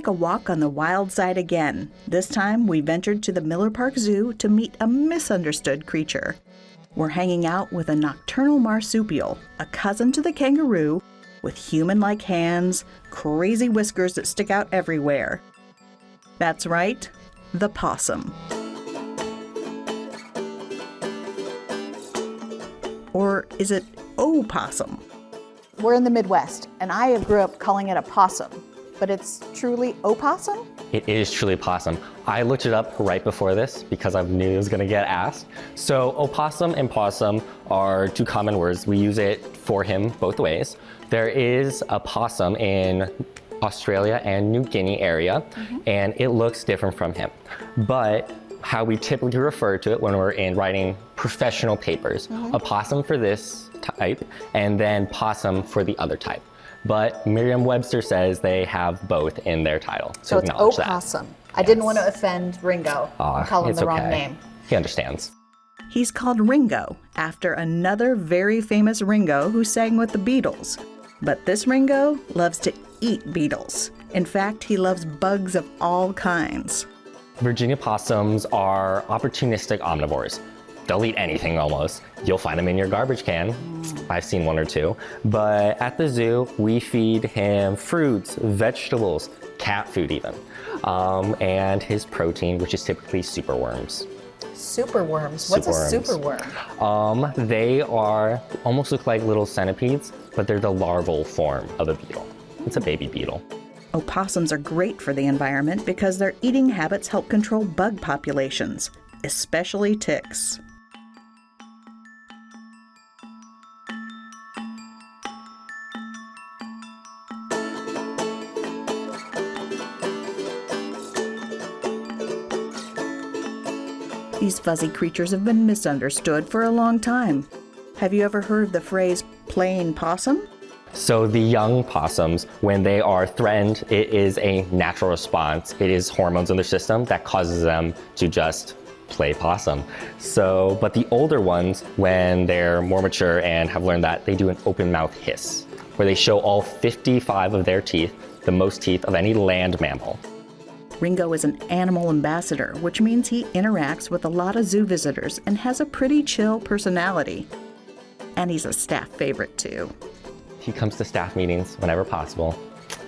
take a walk on the wild side again. This time, we ventured to the Miller Park Zoo to meet a misunderstood creature. We're hanging out with a nocturnal marsupial, a cousin to the kangaroo, with human-like hands, crazy whiskers that stick out everywhere. That's right, the possum. Or is it opossum? We're in the Midwest, and I grew up calling it a possum, but it's truly opossum? It is truly a possum. I looked it up right before this because I knew it was going to get asked. So opossum and possum are two common words. We use it for him both ways. There is a possum in Australia and New Guinea area, and it looks different from him. But how we typically refer to it when we're writing professional papers, a possum for this type, and then possum for the other type. But Merriam-Webster says they have both in their title. So it's opossum. I didn't want to offend Ringo and call him the wrong name. He understands. He's called Ringo after another very famous Ringo who sang with the Beatles. But this Ringo loves to eat beetles. In fact, he loves bugs of all kinds. Virginia possums are opportunistic omnivores. They'll eat anything almost. You'll find them in your garbage can. I've seen one or two. But at the zoo, we feed him fruits, vegetables, cat food even, and his protein, which is typically superworms. Superworms? What's a superworm? They almost look like little centipedes, but they're the larval form of a beetle. It's a baby beetle. Opossums are great for the environment because their eating habits help control bug populations, especially ticks. These fuzzy creatures have been misunderstood for a long time. Have you ever heard the phrase plain possum? So the young possums, when they are threatened, it is a natural response. It is hormones in their system that causes them to just play possum. But the older ones, when they're more mature and have learned that, they do an open mouth hiss, where they show all 55 of their teeth, the most teeth of any land mammal. Ringo is an animal ambassador, which means he interacts with a lot of zoo visitors and has a pretty chill personality. And he's a staff favorite too. He comes to staff meetings whenever possible.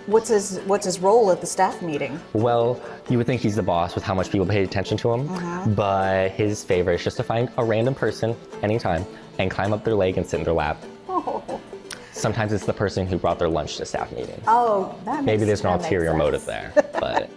What's his role at the staff meeting? Well, you would think he's the boss with how much people pay attention to him, but his favorite is just to find a random person anytime and climb up their leg and sit in their lap. Oh. Sometimes it's the person who brought their lunch to staff meeting. Oh, that makes Maybe there's an that ulterior makes motive sense. there, but...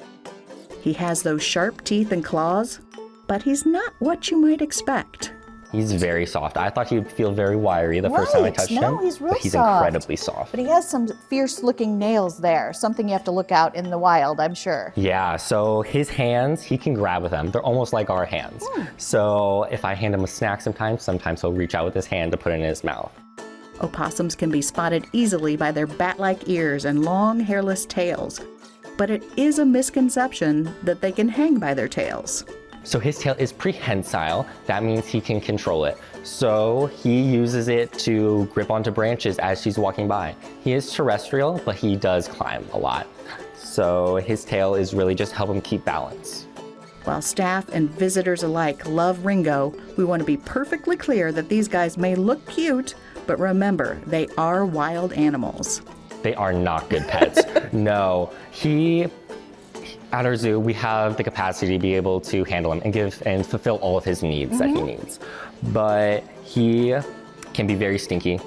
He has those sharp teeth and claws, but he's not what you might expect. He's very soft. I thought he'd feel very wiry the first time I touched him, he's real but he's soft. incredibly soft. But he has some fierce-looking nails there, something you have to look out in the wild, I'm sure. Yeah, so his hands, he can grab with them. They're almost like our hands. So if I hand him a snack sometimes he'll reach out with his hand to put it in his mouth. Opossums can be spotted easily by their bat-like ears and long hairless tails, but it is a misconception that they can hang by their tails. So his tail is prehensile. That means he can control it. So he uses it to grip onto branches as he's walking by. He is terrestrial, but he does climb a lot. So his tail is really just help him keep balance. While staff and visitors alike love Ringo, we want to be perfectly clear that these guys may look cute, but remember, they are wild animals. They are not good pets. No, at our zoo, we have the capacity to be able to handle him and fulfill all of his needs that he needs. But he can be very stinky.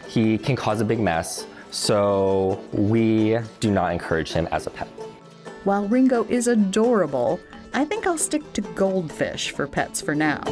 He can cause a big mess. So we do not encourage him as a pet. While Ringo is adorable, I think I'll stick to goldfish for pets for now.